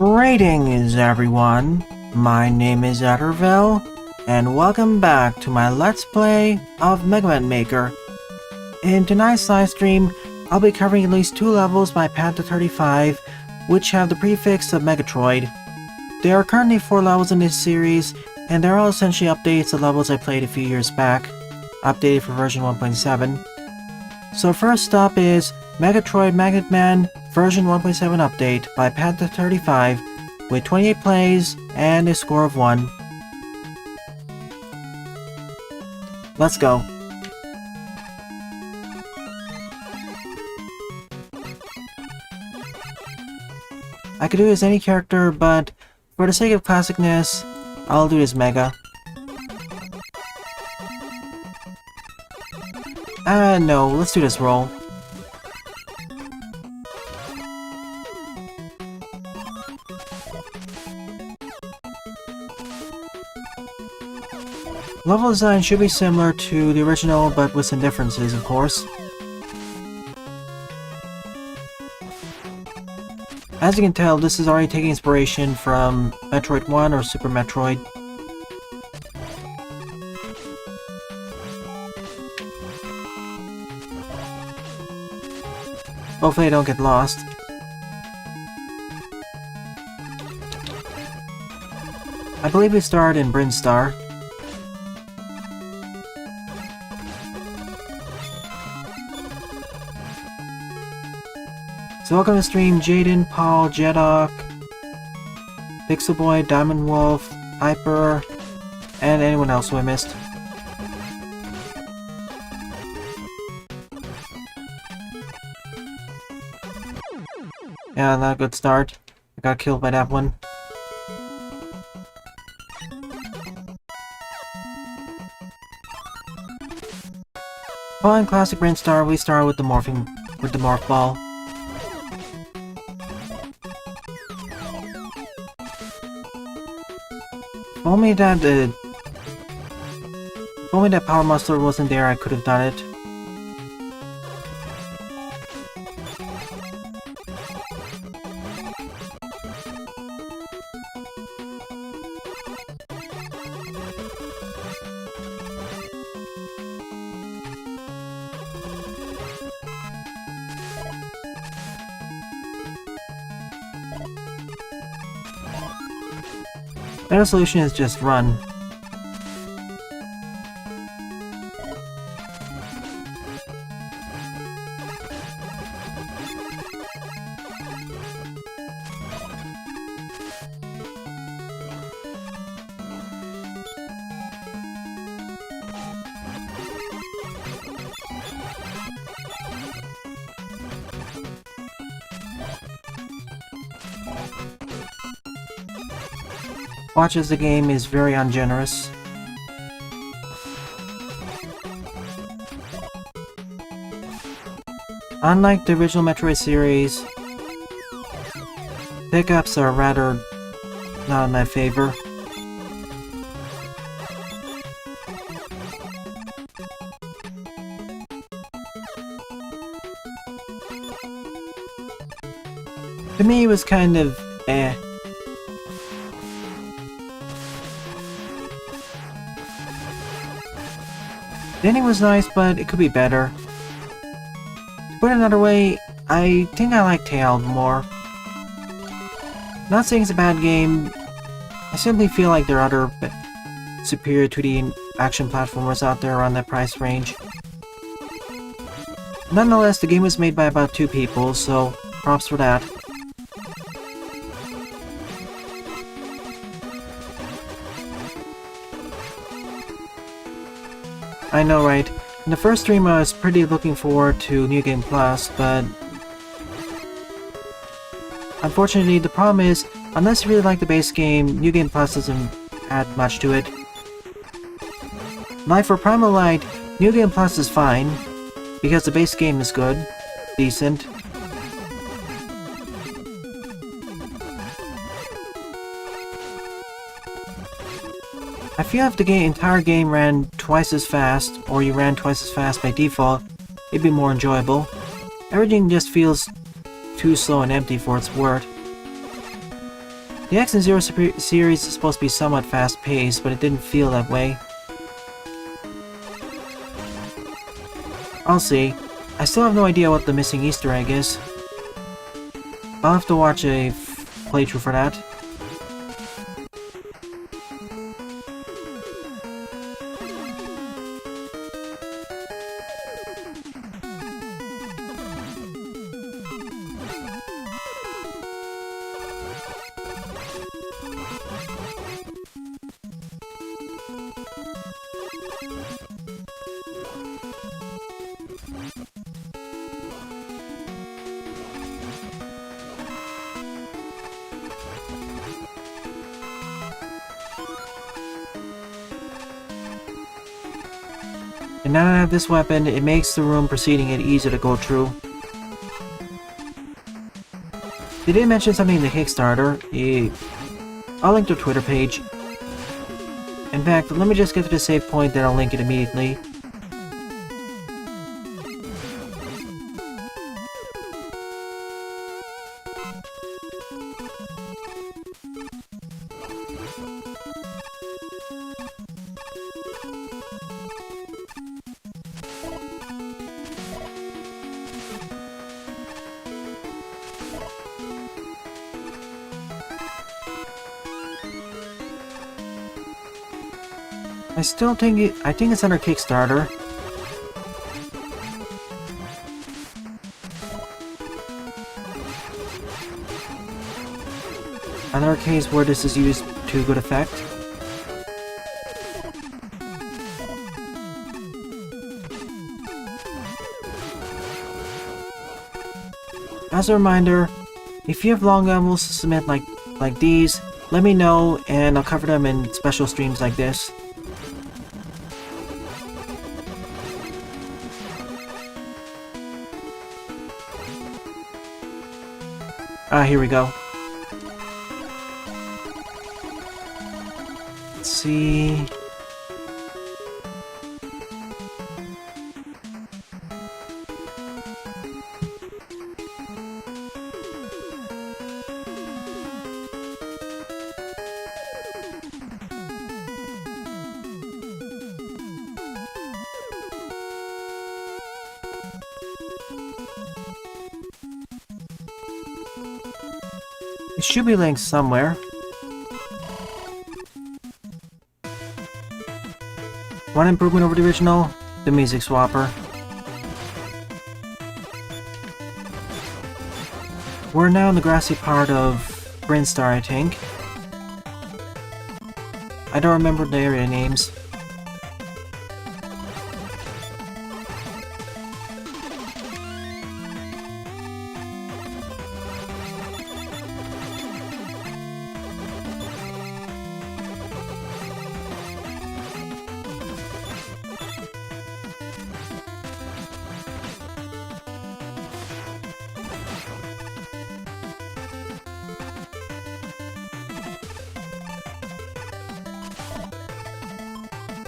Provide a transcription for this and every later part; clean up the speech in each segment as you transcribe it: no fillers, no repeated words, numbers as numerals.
Greetings everyone, my name is Etterville, and welcome back to my Let's Play of Mega Man Maker. In tonight's livestream, I'll be covering at least 2 levels by Path to 35, which have the prefix of Megatroid. There are currently 4 levels in this series, and they're all essentially updates to levels I played a few years back, updated for version 1.7. So first up is Megatroid Magnet Man version 1.7 update by Path to 35 with 28 plays and a score of 1. Let's go. I could do this any character, but for the sake of classicness, I'll do this Mega. No, let's do this roll. Level design should be similar to the original, but with some differences, of course. As you can tell, this is already taking inspiration from Metroid 1 or Super Metroid. Hopefully I don't get lost. I believe we started in Brinstar. So welcome to the stream, Jaden, Paul, Jedok, Pixel Boy, Diamond Wolf, Hyper, and anyone else who I missed. Yeah, not a good start. I got killed by that one. Following classic Brinstar, we start with the morph ball. If only that power muscle wasn't there, I could have done it. Better solution is just run. Watch as the game is very ungenerous. Unlike the original Metroid series, pickups are rather not in my favor. To me, it was kind of eh. The ending was nice, but it could be better. To put it another way, I think I like Tail more. Not saying it's a bad game, I simply feel like there are other superior 2D action platformers out there around that price range. Nonetheless, the game was made by about 2 people, so props for that. I know, right? In the first stream I was pretty looking forward to New Game Plus, but unfortunately the problem is, unless you really like the base game, New Game Plus doesn't add much to it. Like for Primal Light, New Game Plus is fine, because the base game is good, decent. I feel if the entire game ran twice as fast, or you ran twice as fast by default, it'd be more enjoyable. Everything just feels too slow and empty for its worth. The X and Zero series is supposed to be somewhat fast-paced, but it didn't feel that way. I'll see. I still have no idea what the missing Easter egg is. I'll have to watch a playthrough for that. And now that I have this weapon, it makes the room preceding it easier to go through. They did mention something in the Kickstarter. I'll link their Twitter page. In fact, let me just get to the save point, then I'll link it immediately. I think it's under Kickstarter. Another case where this is used to good effect. As a reminder, if you have long levels to submit like these, let me know and I'll cover them in special streams like this. Here we go. Let's see. It should be linked somewhere. One improvement over the original, the music swapper. We're now in the grassy part of Brinstar, I think. I don't remember the area names.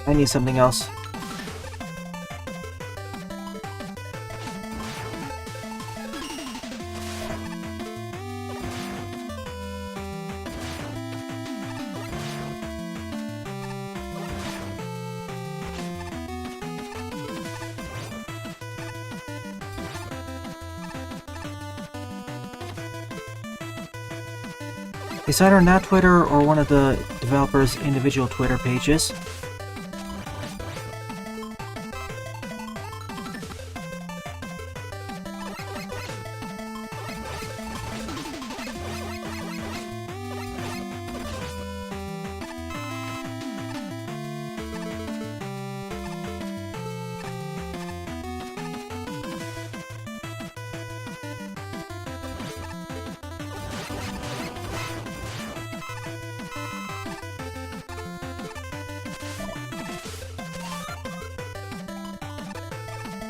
I need something else. It's either not Twitter or one of the developers' individual Twitter pages.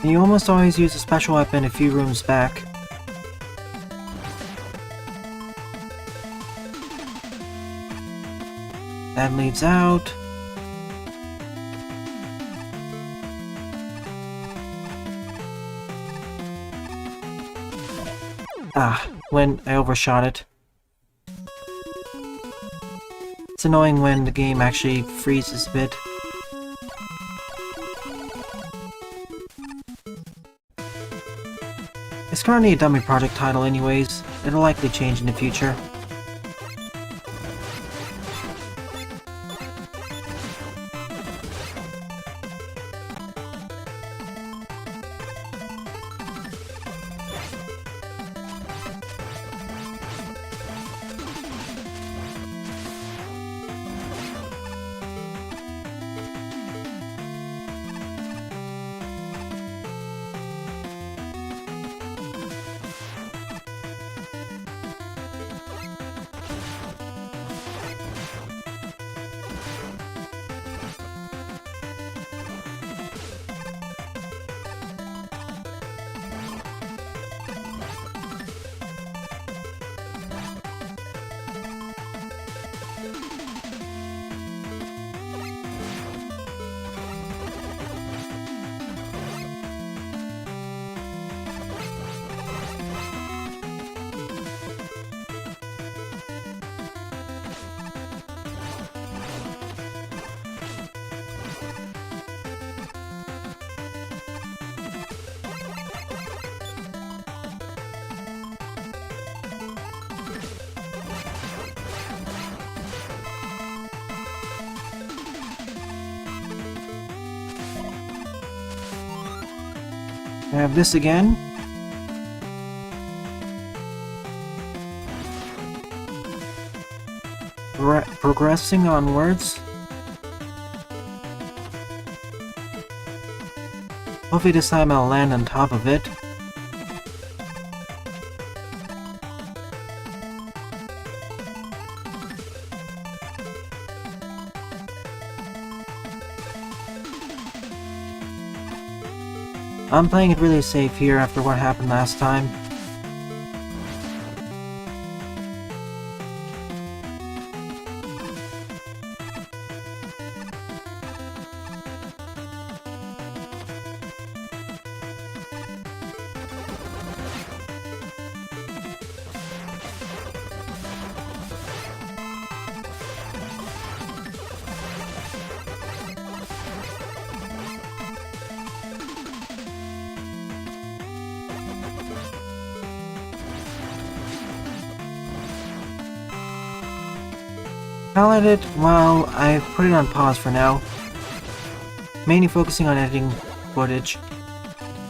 And you almost always use a special weapon a few rooms back. That leaves out... when I overshot it. It's annoying when the game actually freezes a bit. It's currently a dummy project title anyways. It'll likely change in the future. I have this again. Progressing onwards. Hopefully this time I'll land on top of it. I'm playing it really safe here after what happened last time. I'll edit while I put it on pause for now, mainly focusing on editing footage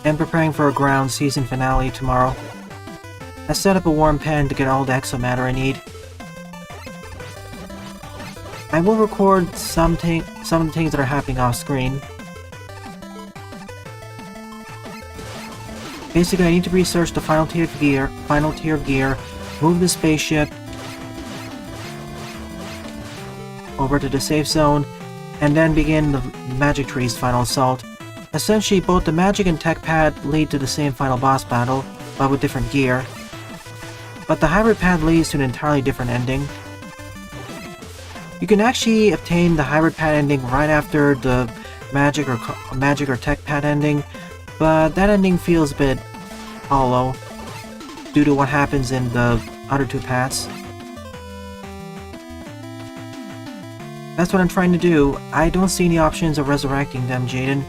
and preparing for a ground season finale tomorrow. I set up a warm pan to get all the exomatter I need. I will record some of the things that are happening off screen. Basically, I need to research the final tier of gear, move the spaceship over to the safe zone, and then begin the Magic Tree's final assault. Essentially, both the Magic and Tech Pad lead to the same final boss battle, but with different gear. But the Hybrid Pad leads to an entirely different ending. You can actually obtain the Hybrid Pad ending right after the Magic or Tech Pad ending, but that ending feels a bit hollow due to what happens in the other two paths. That's what I'm trying to do. I don't see any options of resurrecting them, Jaden.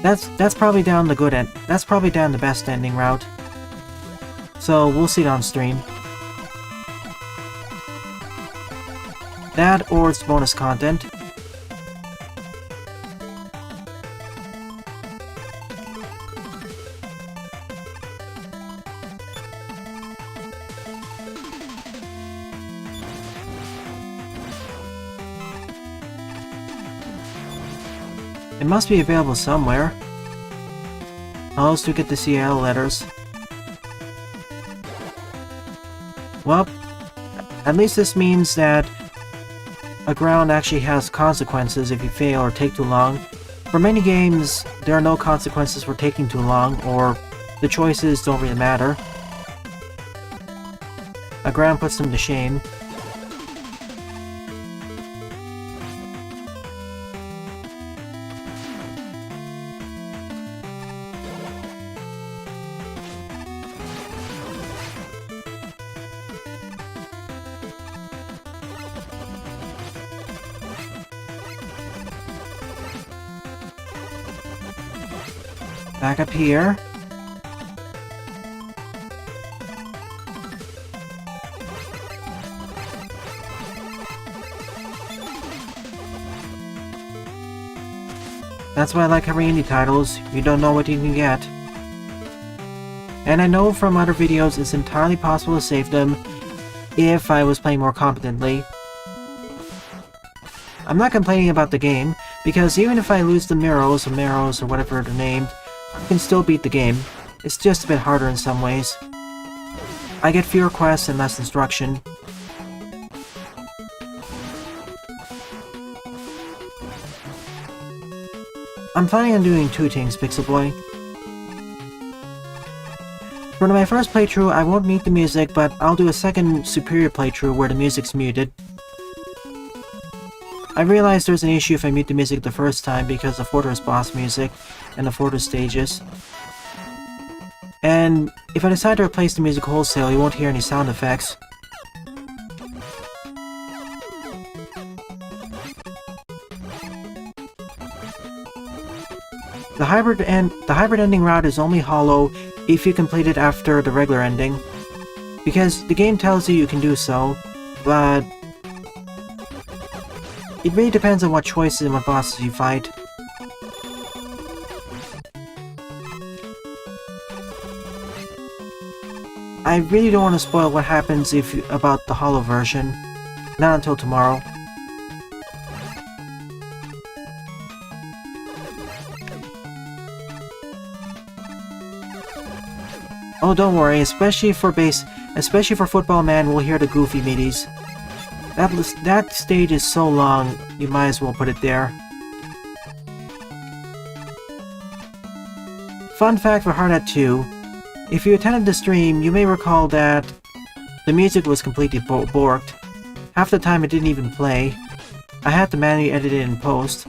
That's probably down the good end. That's probably down the best ending route. So we'll see it on stream. That or it's bonus content. It must be available somewhere. I'll also get the CL letters. Well, at least this means that a ground actually has consequences if you fail or take too long. For many games, there are no consequences for taking too long, or the choices don't really matter. A ground puts them to shame. Back up here. That's why I like covering indie titles. You don't know what you can get. And I know from other videos it's entirely possible to save them if I was playing more competently. I'm not complaining about the game, because even if I lose the Miros or whatever they're named, I can still beat the game. It's just a bit harder in some ways. I get fewer quests and less instruction. I'm planning on doing two things, Pixel Boy. For my first playthrough, I won't mute the music, but I'll do a second superior playthrough where the music's muted. I realized there's an issue if I mute the music the first time because of Fortress boss music and the Fortress stages. And if I decide to replace the music wholesale, you won't hear any sound effects. The hybrid ending route is only hollow if you complete it after the regular ending, because the game tells you you can do so, but it really depends on what choices and what bosses you fight. I really don't want to spoil what happens about the hollow version, not until tomorrow. Oh, don't worry, especially for Football Man, we'll hear the goofy middies. That stage is so long, you might as well put it there. Fun fact for Hardhead 2, if you attended the stream, you may recall that the music was completely borked. Half the time it didn't even play. I had to manually edit it in post.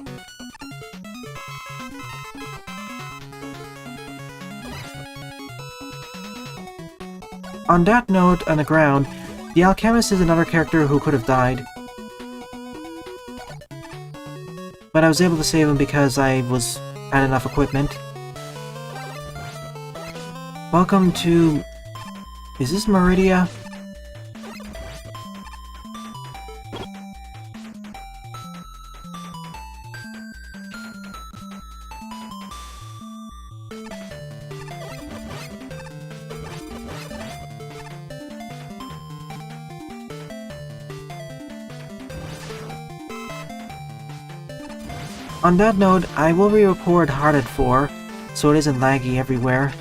On that note, on the ground, the Alchemist is another character who could have died. But I was able to save him because I had enough equipment. Welcome to... Is this Meridia? On that note, I will re-record Hardhead 4, so it isn't laggy everywhere.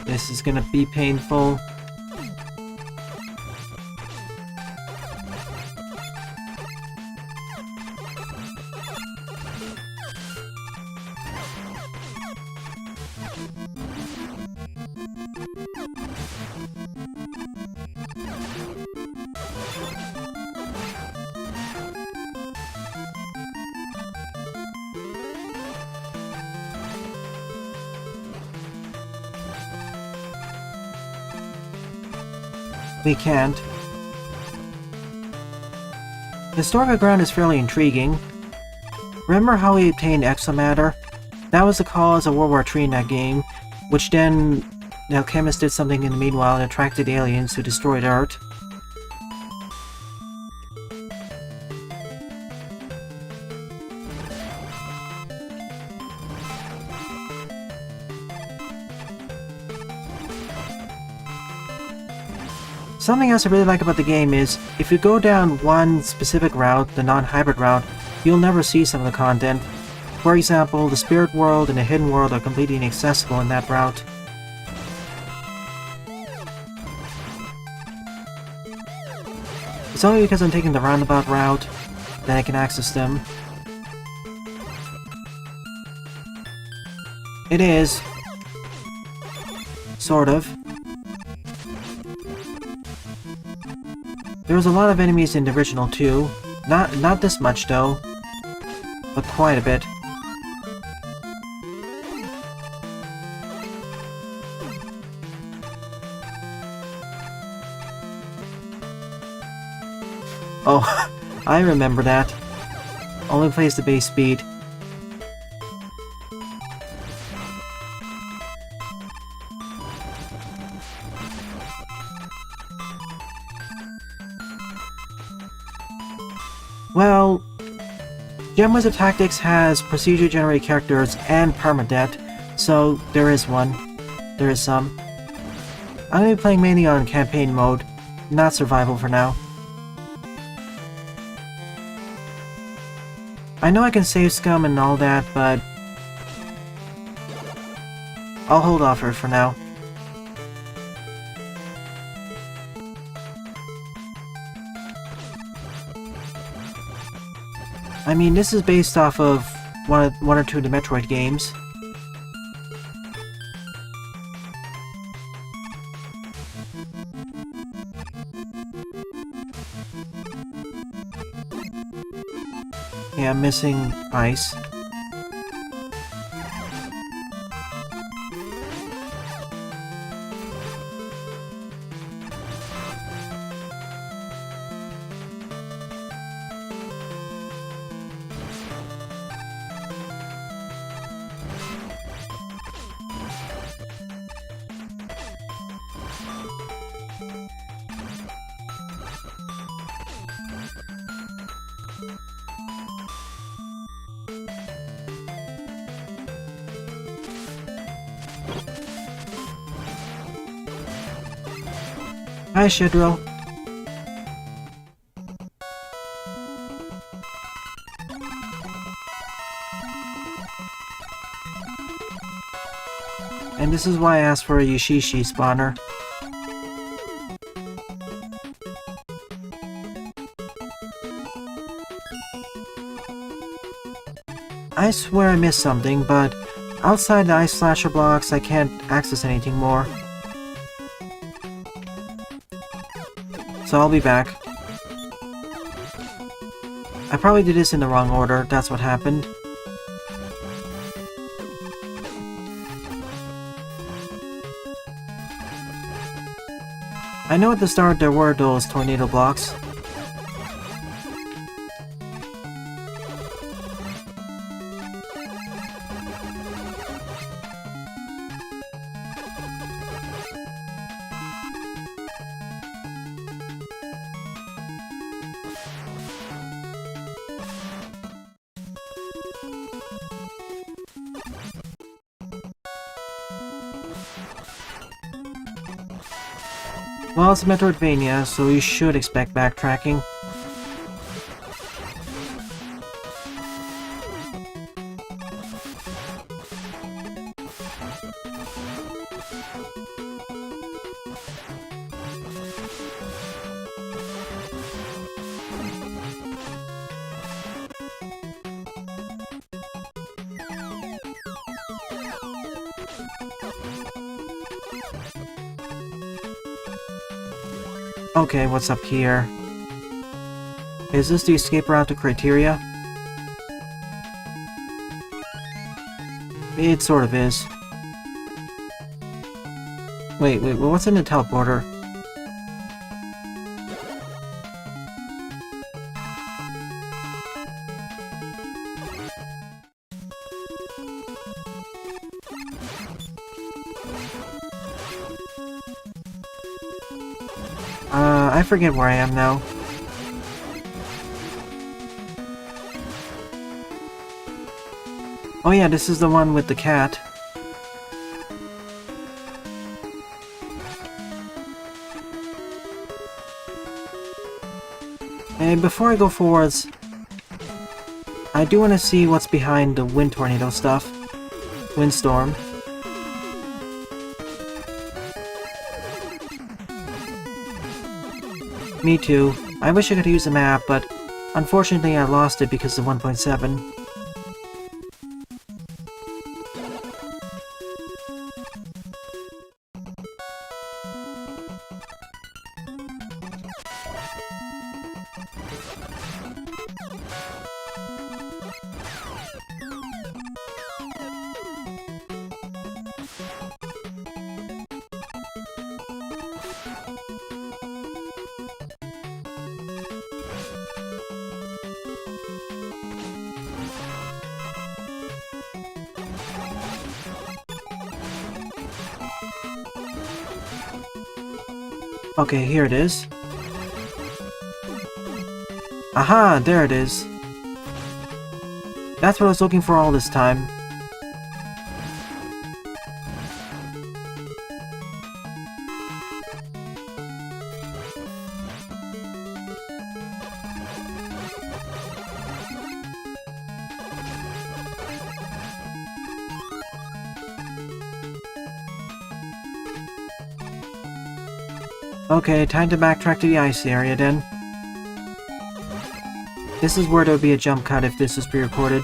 This is gonna be painful. We can't. The story background is fairly intriguing. Remember how we obtained Exomatter? That was the cause of World War III in that game, which then the Alchemist did something in the meanwhile and attracted aliens who destroyed Earth. Something else I really like about the game is, if you go down one specific route, the non-hybrid route, you'll never see some of the content. For example, the Spirit World and the Hidden World are completely inaccessible in that route. It's only because I'm taking the roundabout route that I can access them. It is. Sort of. There was a lot of enemies in the original too. Not this much though, but quite a bit. Oh, I remember that. Only plays the base speed. Well, Gem Wizard Tactics has procedure-generated characters and permadeath, so there is one. There is some. I'm going to be playing mainly on campaign mode, not survival for now. I know I can save scum and all that, but I'll hold off for now. I mean, this is based off of one or two of the Metroid games. Yeah, I'm missing ice. Hi, Shidro. And this is why I asked for a Yoshishi spawner. I swear I missed something, but outside the ice slasher blocks, I can't access anything more. So I'll be back. I probably did this in the wrong order, that's what happened. I know at the start there were those tornado blocks. Well, it's a metroidvania, so you should expect backtracking. Okay, what's up here? Is this the escape route to Criteria? It sort of is. Wait, what's in the teleporter? I forget where I am now. Oh yeah, this is the one with the cat. And before I go forwards, I do want to see what's behind the wind tornado stuff. Windstorm. Me too. I wish I could use a map, but unfortunately I lost it because of 1.7. Okay, here it is. Aha, there it is. That's what I was looking for all this time. Okay, time to backtrack to the ice area then. This is where there would be a jump cut if this was pre-recorded.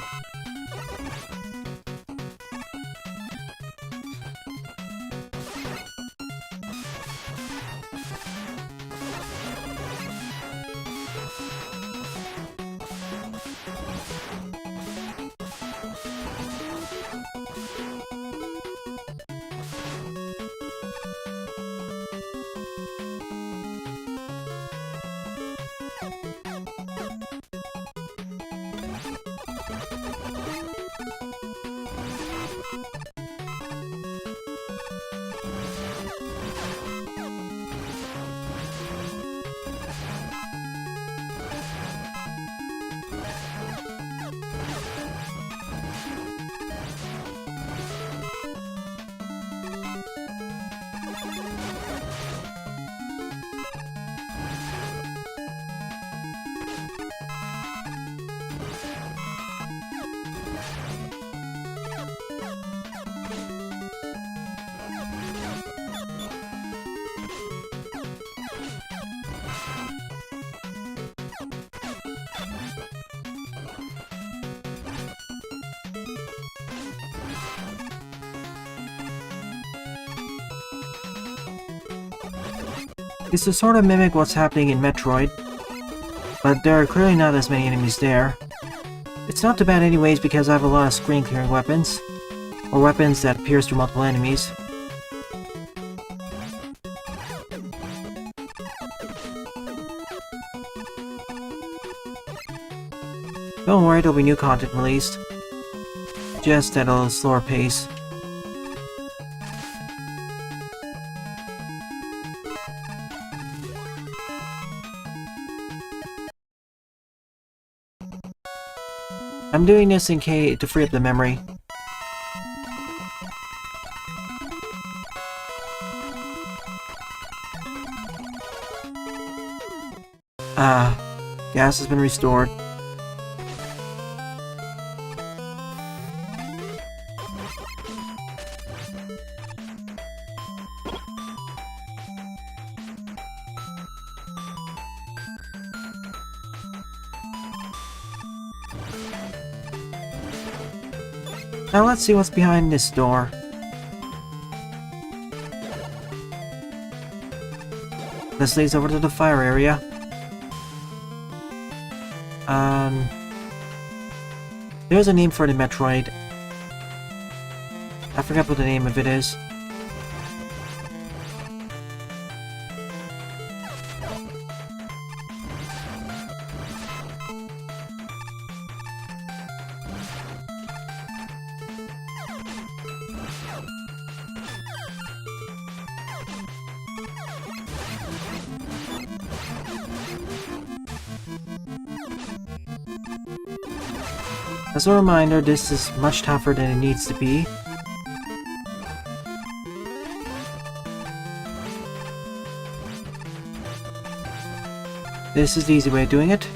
This is sort of mimic what's happening in Metroid, but there are clearly not as many enemies there. It's not too bad anyways because I have a lot of screen clearing weapons, or weapons that pierce through multiple enemies. Don't worry, there'll be new content released, just at a slower pace. I'm doing this in case to free up the memory. Gas has been restored. Now let's see what's behind this door. This leads over to the fire area. There's a name for the Metroid. I forgot what the name of it is. As a reminder, this is much tougher than it needs to be. This is the easy way of doing it.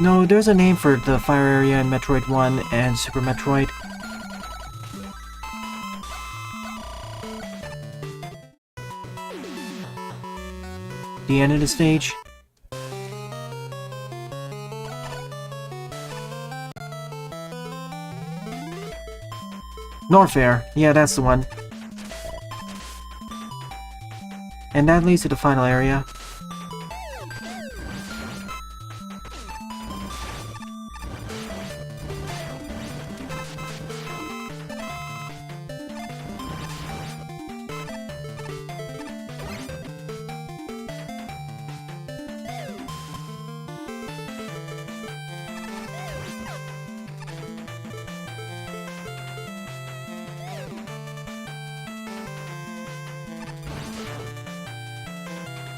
No, there's a name for the fire area in Metroid 1 and Super Metroid. The end of the stage. Norfair, yeah, that's the one. And that leads to the final area.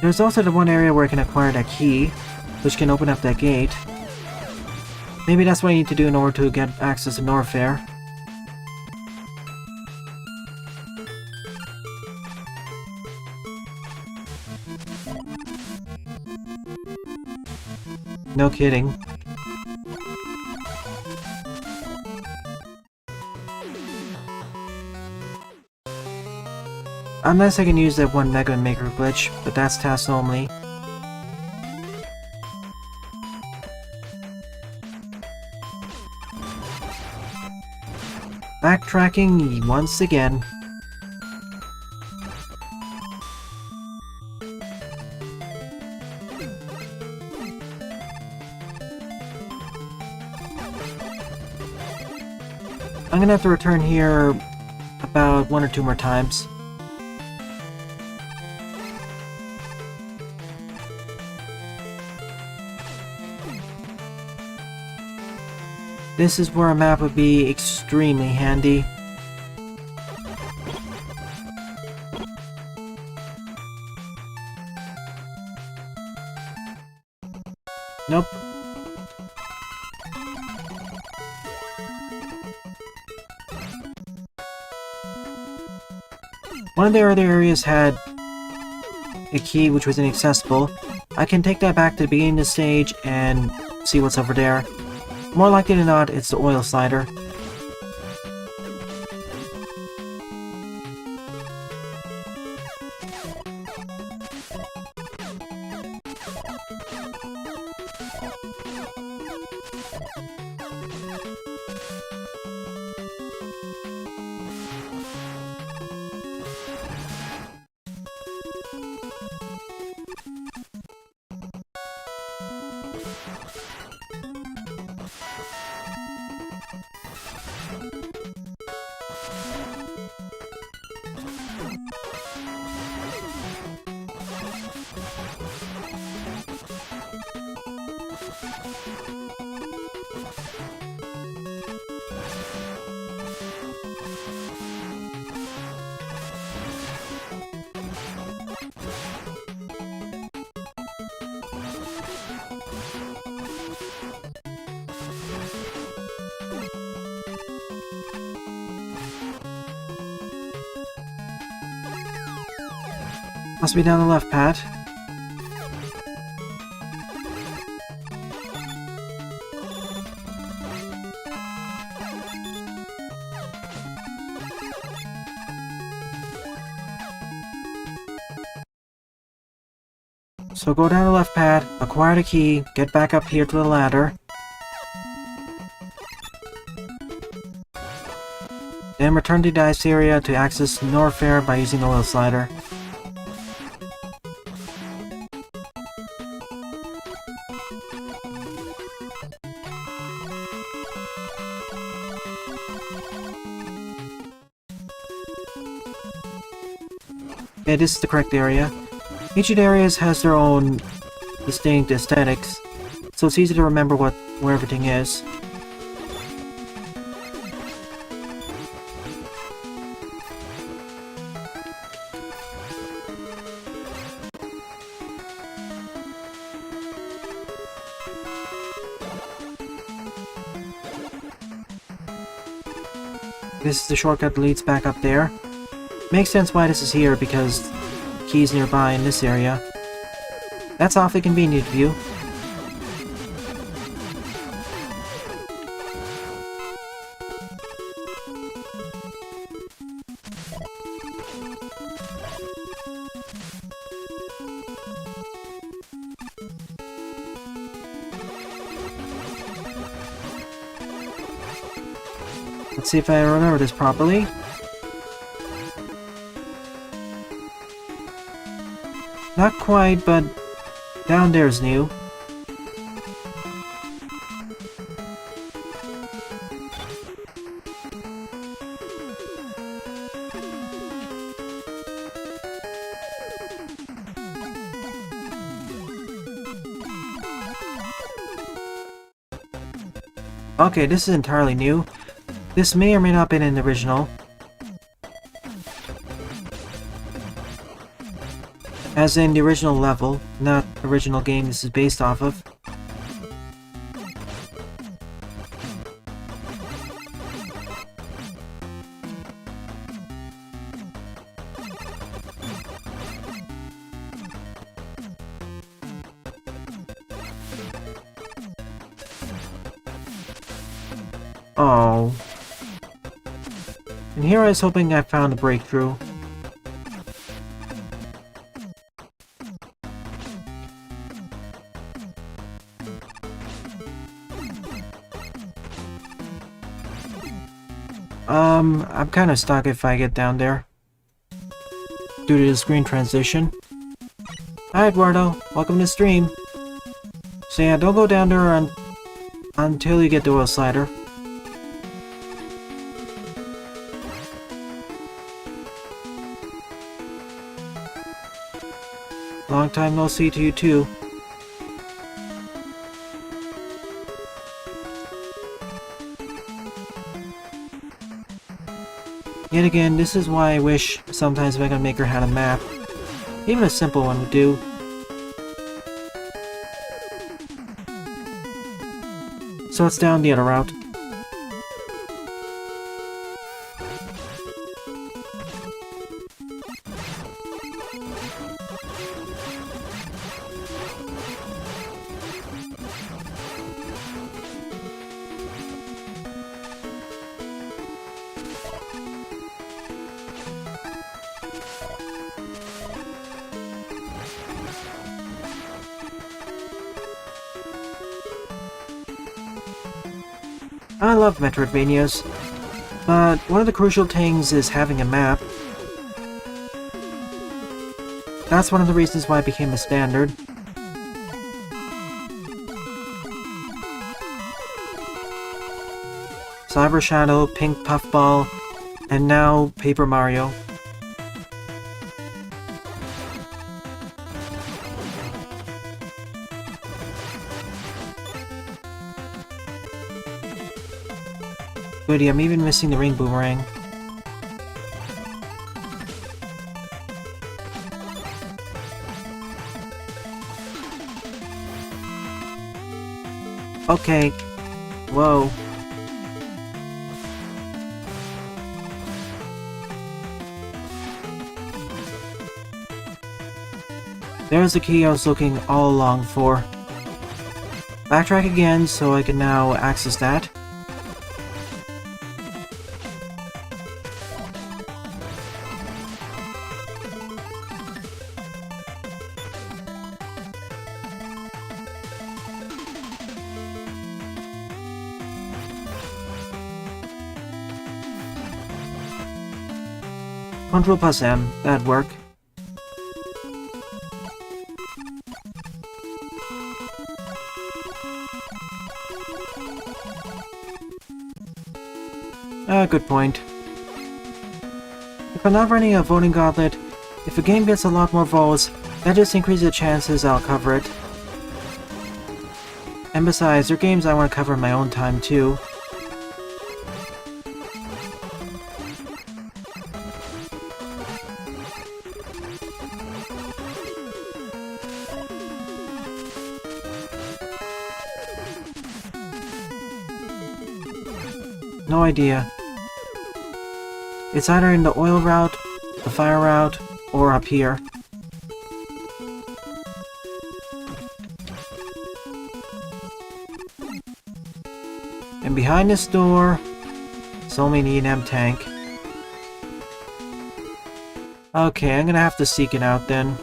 There's also the one area where I can acquire that key, which can open up that gate. Maybe that's what I need to do in order to get access to Norfair. No kidding. Unless I can use that one Mega Man Maker glitch, but that's task only. Backtracking once again. I'm gonna have to return here about 1 or 2 more times. This is where a map would be extremely handy. Nope. One of the other areas had a key which was inaccessible. I can take that back to the beginning of the stage and see what's over there. More likely than not, it's the oil slider. Must be down the left, Pat. So go down the left pad, acquire the key, get back up here to the ladder. Then return to the ice area to access Norfair by using the oil slider. Okay, this is the correct area. Each of the areas has their own distinct aesthetics, so it's easy to remember where everything is. This is the shortcut that leads back up there. Makes sense why this is here, because the key's nearby in this area. That's awfully convenient of you. Let's see if I remember this properly. Not quite, but down there's new. Okay, this is entirely new. This may or may not have been in the original. As in the original level, not the original game this is based off of. Oh. And here I was hoping I found a breakthrough. I'm kind of stuck if I get down there, due to the screen transition. Hi Eduardo, welcome to stream. So yeah, don't go down there until you get the oil slider. Long time no see to you too. Yet again, this is why I wish sometimes Mega Man Maker had a map. Even a simple one would do. So it's down the other route. I love metroidvanias, but one of the crucial things is having a map. That's one of the reasons why it became a standard. Cyber Shadow, Pink Puffball, and now Paper Mario. Goody, I'm even missing the ring boomerang. Okay. Whoa. There's the key I was looking all along for. Backtrack again so I can now access that. Control plus M, that'd work. Good point. If I'm not running a voting gauntlet, if a game gets a lot more votes, that just increases the chances I'll cover it. And besides, there are games I want to cover in my own time too. No idea. It's either in the oil route, the fire route, or up here. And behind this door, it's only an E&M tank. Okay, I'm gonna have to seek it out then.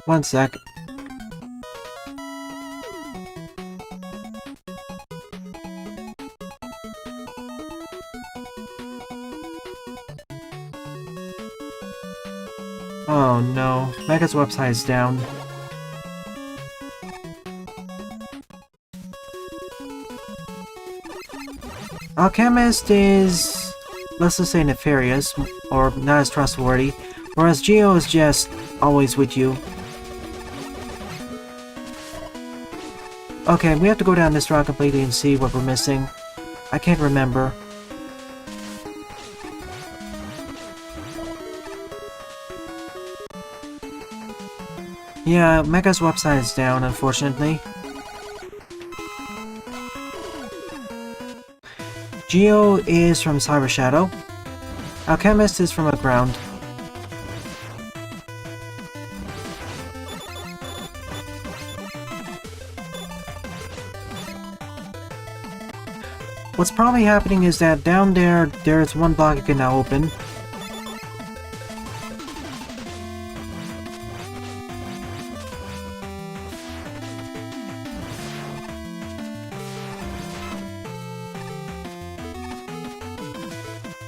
One sec. Oh no, Mega's website is down. Alchemist is, let's just say, nefarious, or not as trustworthy, whereas Geo is just always with you. Okay, we have to go down this route completely and see what we're missing. I can't remember. Yeah, Mega's website is down, unfortunately. Geo is from Cyber Shadow. Alchemist is from a ground. What's probably happening is that down there's one block you can now open.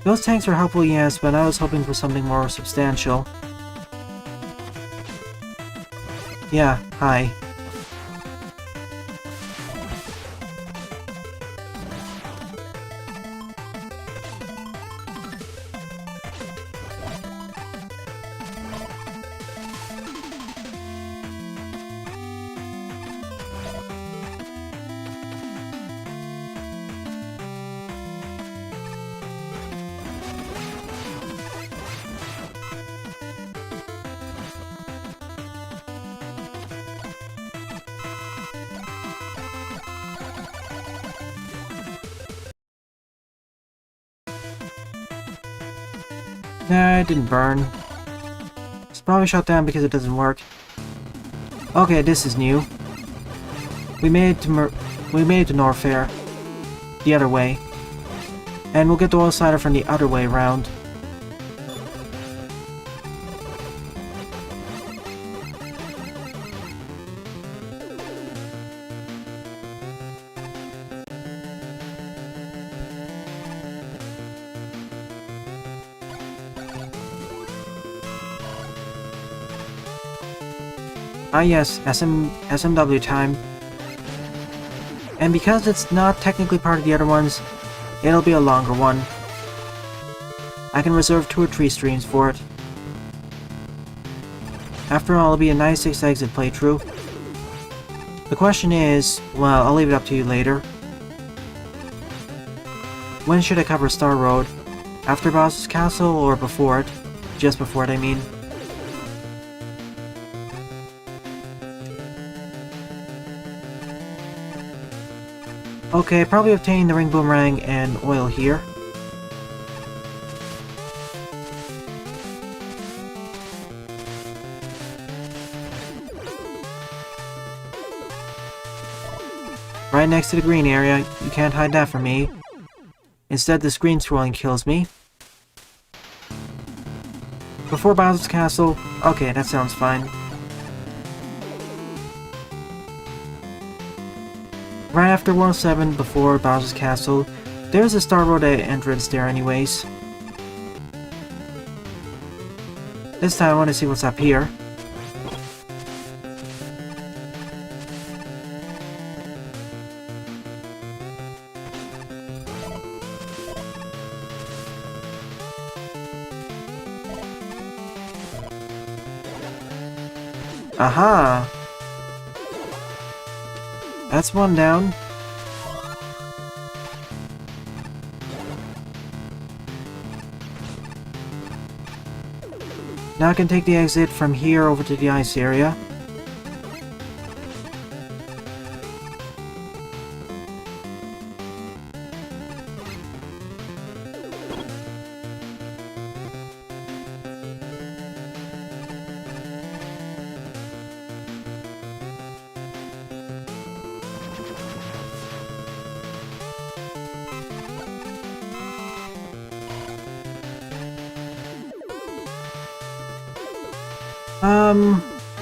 Those tanks are helpful, yes, but I was hoping for something more substantial. Yeah, hi. Nah, it didn't burn. It's probably shut down because it doesn't work. Okay, this is new. We made it to Norfair. The other way. And we'll get the oil cider from the other way around. Ah yes, SMW time. And because it's not technically part of the other ones, it'll be a longer one. I can reserve 2 or 3 streams for it. After all, it'll be a 96 exit playthrough. The question is, well, I'll leave it up to you later. When should I cover Star Road? After Bowser's Castle or before it? Just before it, I mean. Okay, probably obtaining the ring boomerang and oil here. Right next to the green area, you can't hide that from me. Instead, this green swirling kills me. Before Bowser's Castle, okay, that sounds fine. Right after World 7, before Bowser's Castle, there's a Star Road entrance there anyways. This time I want to see what's up here. Aha! That's one down. Now I can take the exit from here over to the ice area.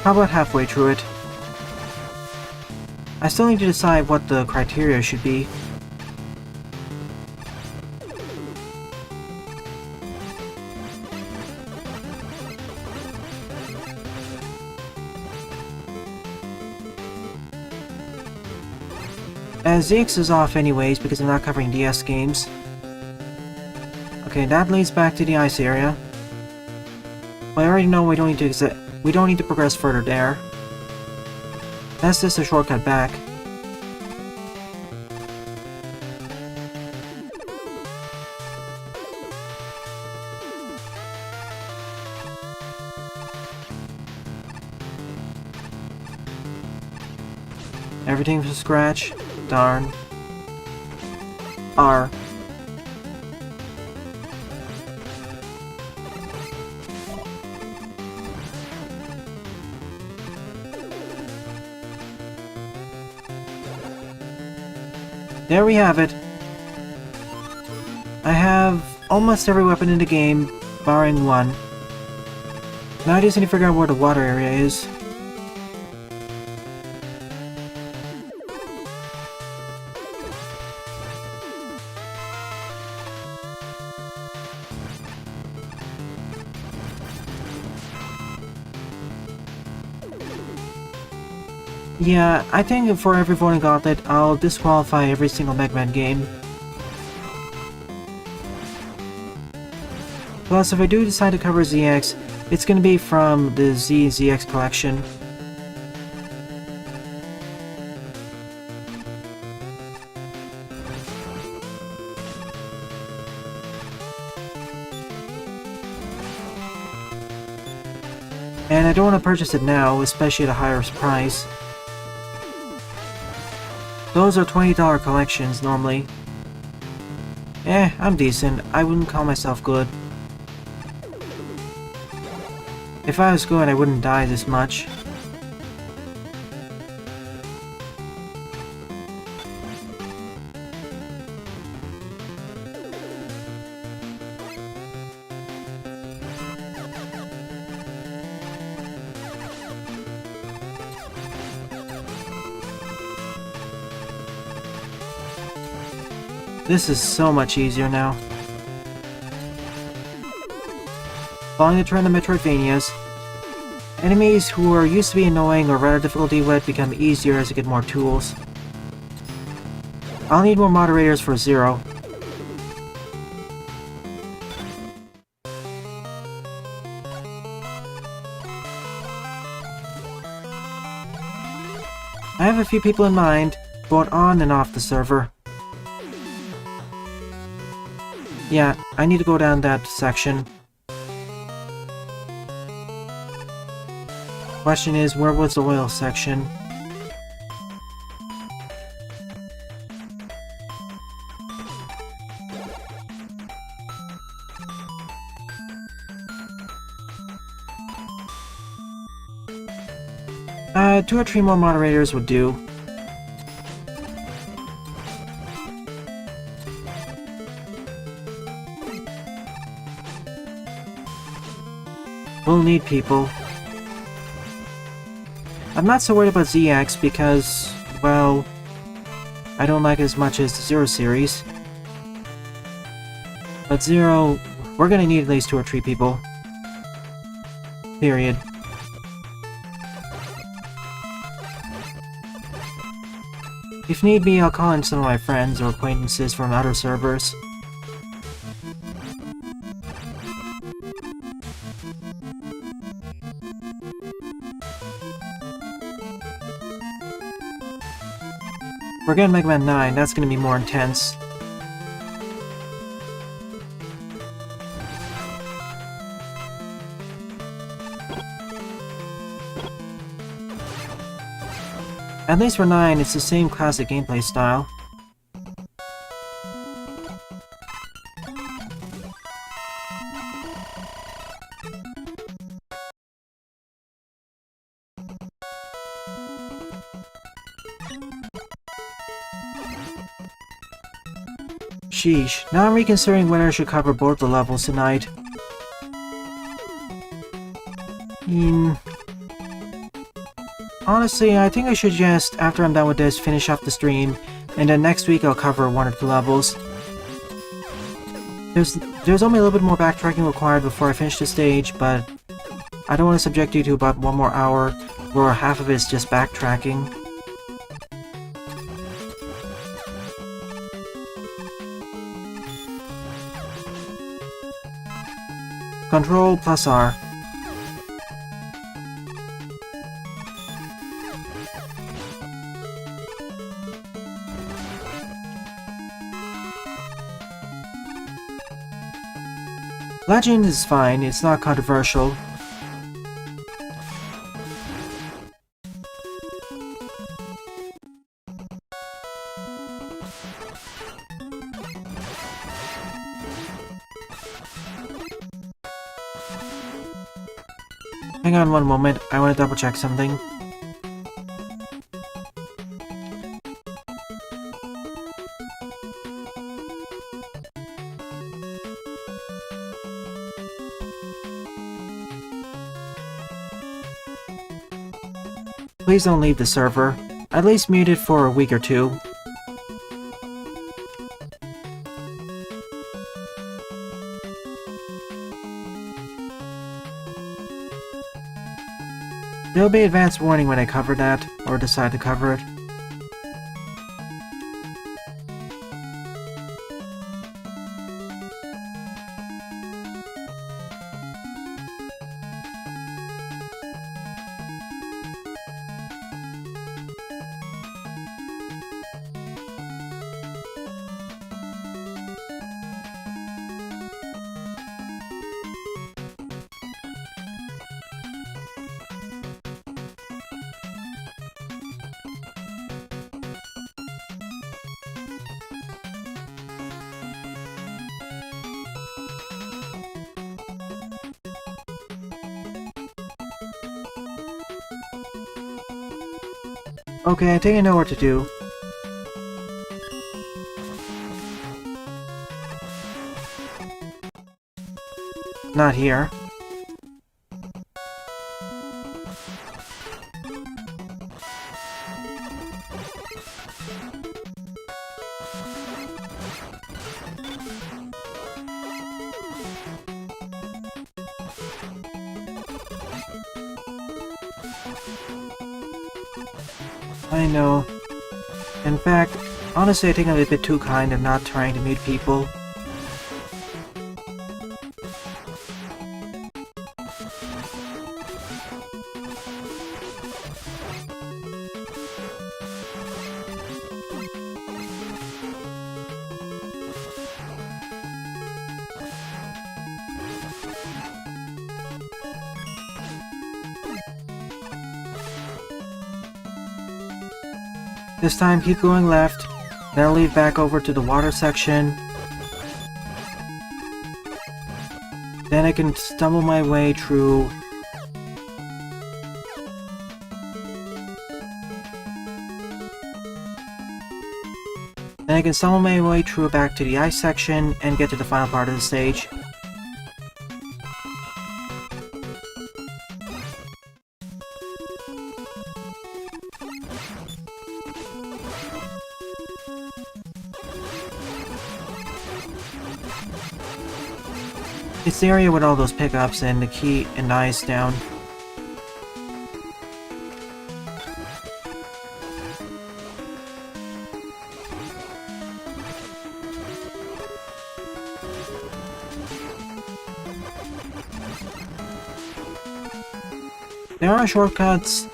How about halfway through it? I still need to decide what the criteria should be. ZX is off anyways because I'm not covering DS games. Okay, that leads back to the ice area. Well, I already know we don't need to progress further there. That's just a shortcut back. Everything from scratch? Darn. R. There we have it. I have almost every weapon in the game, barring one. Now I just need to figure out where the water area is. Yeah, I think for every voting gauntlet, I'll disqualify every single Mega Man game. Plus, if I do decide to cover ZX, it's gonna be from the ZX collection. And I don't want to purchase it now, especially at a higher price. Those are $20 collections, normally. I'm decent. I wouldn't call myself good. If I was good, I wouldn't die this much. This is so much easier now. Following the trend of Metroidvanias, enemies who are used to be annoying or rather difficulty with become easier as you get more tools. I'll need more moderators for Zero. I have a few people in mind, both on and off the server. Yeah, I need to go down that section. Question is, where was the oil section? Two or three more moderators would do. We'll need people. I'm not so worried about ZX because, well, I don't like it as much as the Zero series. But Zero, we're gonna need at least 2 or 3 people. Period. If need be, I'll call in some of my friends or acquaintances from other servers. We're getting Mega Man 9, that's gonna be more intense. At least for 9, it's the same classic gameplay style. Sheesh, now I'm reconsidering whether I should cover both the levels tonight. Honestly, I think I should just, after I'm done with this, finish up the stream, and then next week I'll cover 1 or 2 levels. There's only a little bit more backtracking required before I finish the stage, but I don't want to subject you to about 1 more hour, where half of it is just backtracking. Control plus R. Legend is fine, it's not controversial. Hang on one moment, I want to double check something. Please don't leave the server. At least mute it for a week or two. There'll be advance warning when I cover that, or decide to cover it. Okay, I think I know what to do. Not here. I know. In fact, honestly I think I'm a bit too kind and not trying to meet people. This time, keep going left, then I'll lead back over to the water section. Then I can stumble my way through... Then I can stumble my way through back to the ice section and get to the final part of the stage. It's the area with all those pickups and the key and ice down. There are shortcuts,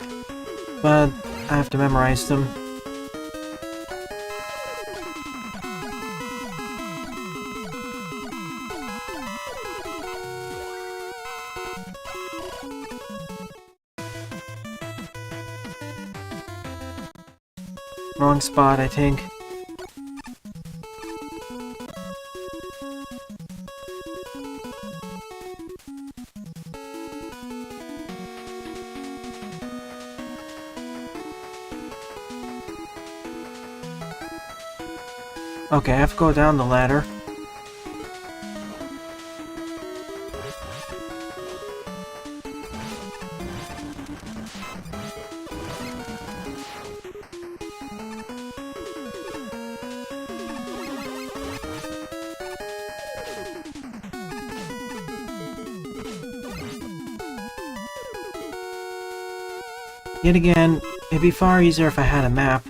but I have to memorize them. Wrong spot, I think. Okay, I have to go down the ladder. Yet again, it'd be far easier if I had a map,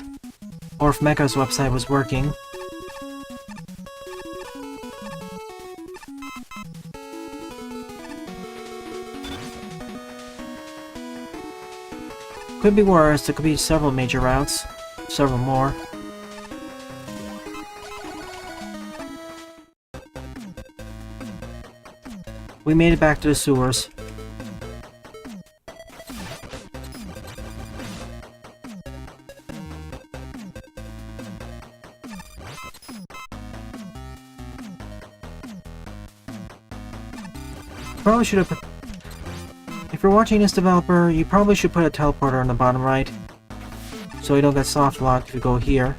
or if Mecha's website was working. Could be worse, there could be several major routes, several more. We made it back to the sewers. Probably should have you're watching this developer, you probably should put a teleporter on the bottom right, so you don't get soft locked if you go here.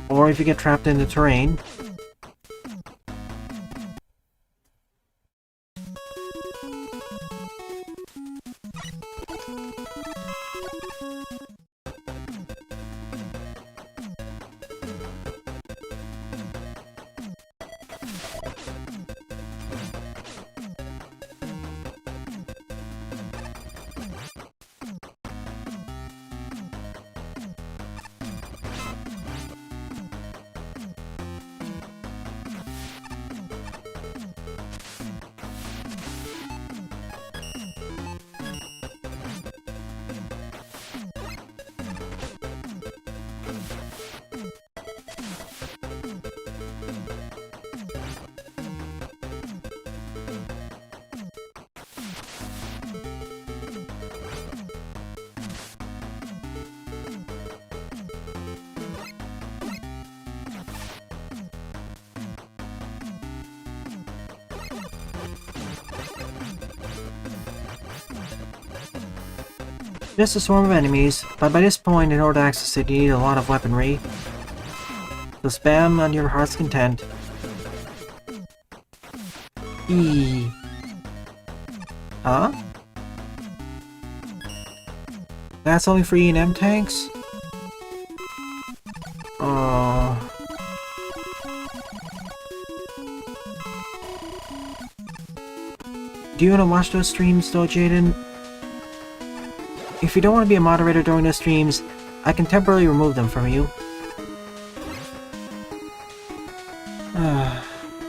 Or if you get trapped in the terrain. Just a swarm of enemies, but by this point, in order to access it, you need a lot of weaponry. So spam on your heart's content. E. Huh? That's only for E&M tanks? Oh. Do you want to watch those streams though, Jaden? If you don't want to be a moderator during those streams, I can temporarily remove them from you.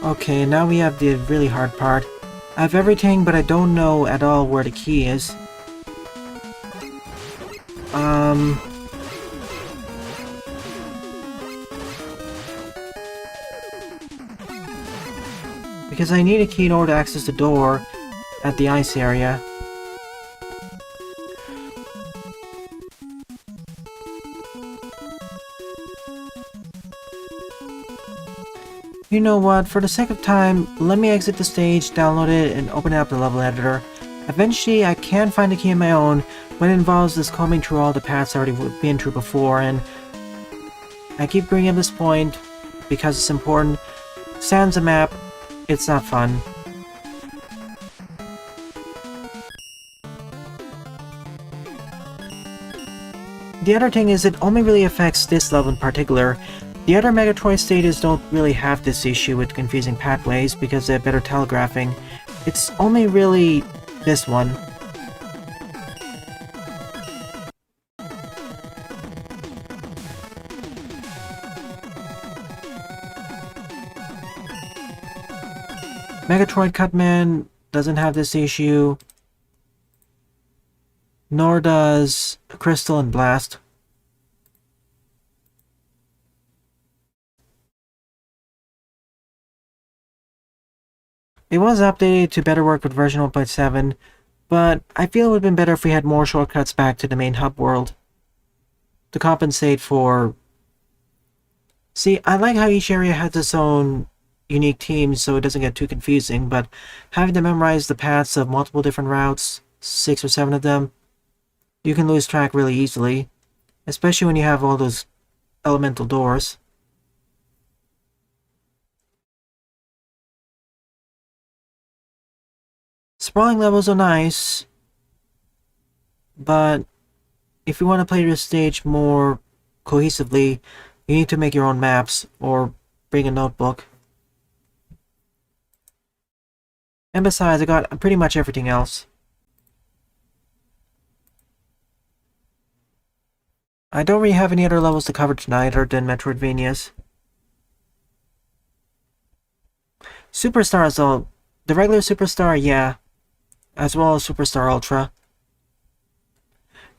Okay, now we have the really hard part. I have everything, but I don't know at all where the key is. Because I need a key in order to access the door at the ice area. You know what, for the sake of time, let me exit the stage, download it, and open up the level editor. Eventually, I can find a key on my own, but it involves this combing through all the paths I've already been through before, and I keep bringing up this point because it's important. Sans a map, it's not fun. The other thing is, it only really affects this level in particular. The other Megatroid stages don't really have this issue with confusing pathways because they have better telegraphing. It's only really this one. Megatroid Cutman doesn't have this issue, nor does Crystal and Blast. It was updated to better work with version 1.7, but I feel it would have been better if we had more shortcuts back to the main hub world to compensate for... See, I like how each area has its own unique teams so it doesn't get too confusing, but having to memorize the paths of multiple different routes, 6 or 7 of them, you can lose track really easily, especially when you have all those elemental doors. Sprawling levels are nice, but if you want to play this stage more cohesively, you need to make your own maps or bring a notebook. And besides, I got pretty much everything else. I don't really have any other levels to cover tonight other than Metroidvanias. Superstars though, the regular Superstar, yeah, as well as Superstar Ultra.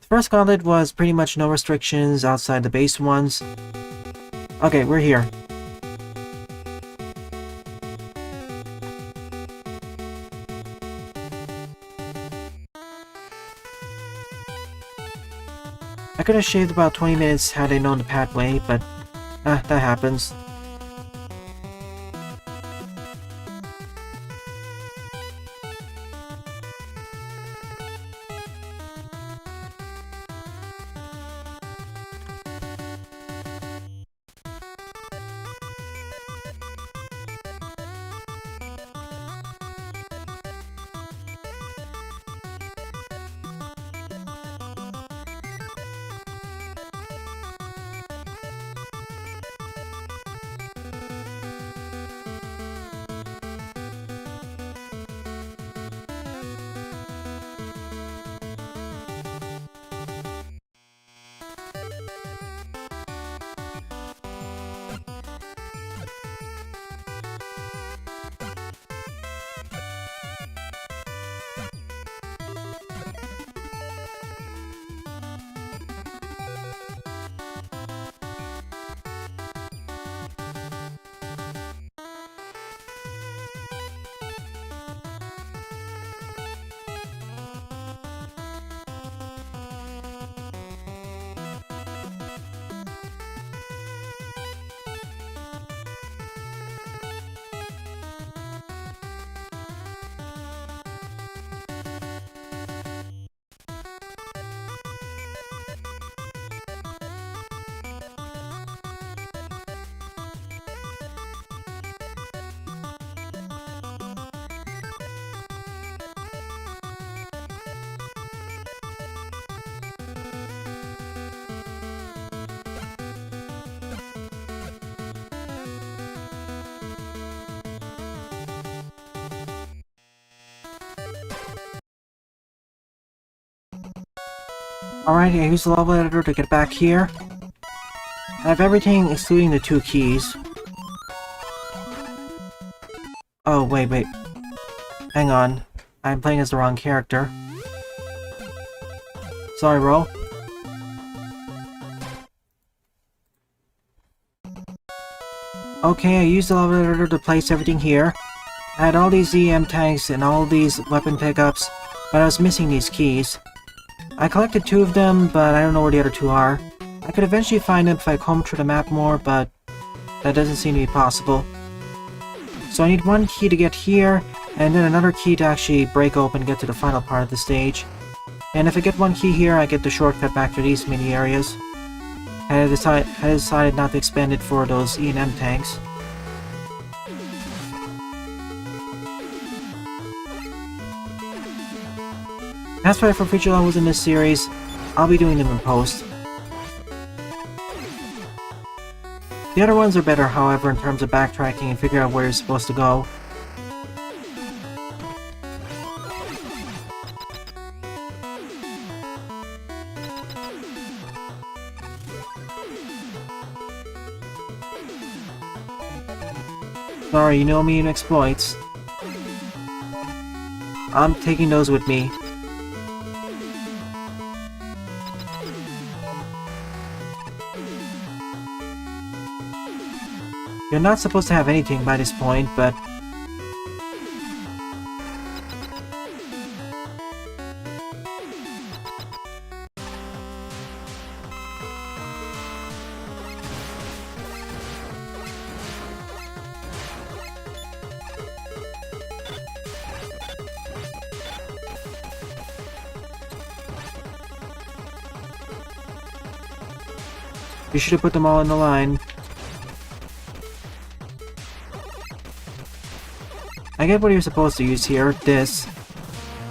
The first gauntlet was pretty much no restrictions outside the base ones. Okay, we're here. I could have shaved about 20 minutes had I known the pathway, but that happens. Alright, I used the level editor to get back here. I have everything excluding the 2 keys. Oh, wait. Hang on. I'm playing as the wrong character. Sorry, bro. Okay, I used the level editor to place everything here. I had all these EM tanks and all these weapon pickups, but I was missing these keys. I collected 2 of them, but I don't know where the other 2 are. I could eventually find them if I comb through the map more, but that doesn't seem to be possible. So I need 1 key to get here, and then another key to actually break open and get to the final part of the stage. And if I get 1 key here, I get the shortcut back to these mini areas. I decided not to expend it for those E&M tanks. As for future levels in this series, I'll be doing them in post. The other ones are better, however, in terms of backtracking and figuring out where you're supposed to go. Sorry, you know me and exploits. I'm taking those with me. You're not supposed to have anything by this point, but... you should have put them all in the line. I get what you're supposed to use here. This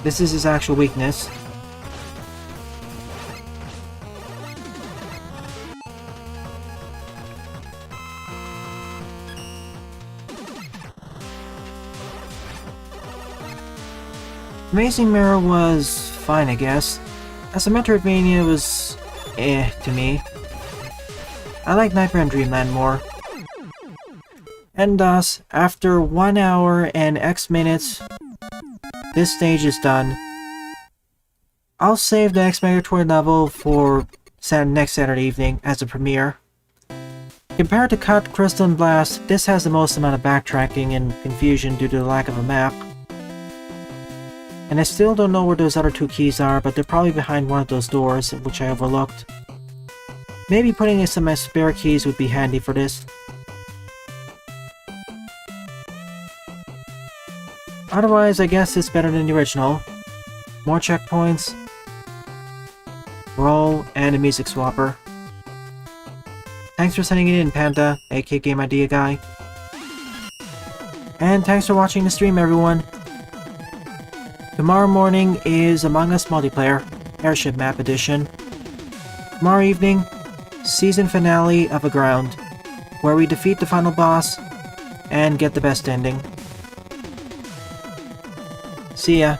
is his actual weakness. Amazing Mirror was fine, I guess. As a Metroidvania, it was to me. I like Nightmare and Dreamland more. And thus, after 1 hour and X minutes, this stage is done. I'll save the next Megatroid level for next Saturday evening as a premiere. Compared to Cut, Crystal, and Blast, this has the most amount of backtracking and confusion due to the lack of a map. And I still don't know where those other 2 keys are, but they're probably behind one of those doors, which I overlooked. Maybe putting in some spare keys would be handy for this. Otherwise, I guess it's better than the original. More checkpoints. Roll, and a music swapper. Thanks for sending it in, Panda, aka Game Idea Guy. And thanks for watching the stream, everyone. Tomorrow morning is Among Us Multiplayer, Airship Map Edition. Tomorrow evening, season finale of Aground, where we defeat the final boss and get the best ending. See ya.